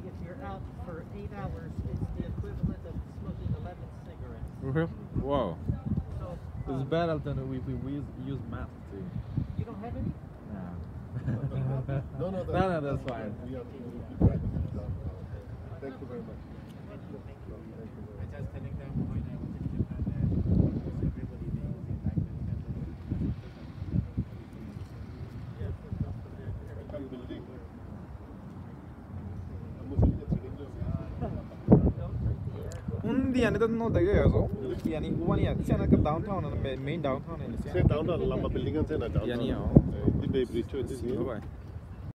if you're out for 8 hours, it's the equivalent of smoking 11 cigarettes. Wow. So It's better than we use math too. you don't have any? No. No, That's fine. we have to try to sit down. Thank you very much. Dia ni no de gaya so. Dia ni gua ni siapa nak downtown na main downtown ni. Saya downtown lama buildingan saya nak downtown. Dia ni Di Bay Bridge itu. Bye bye.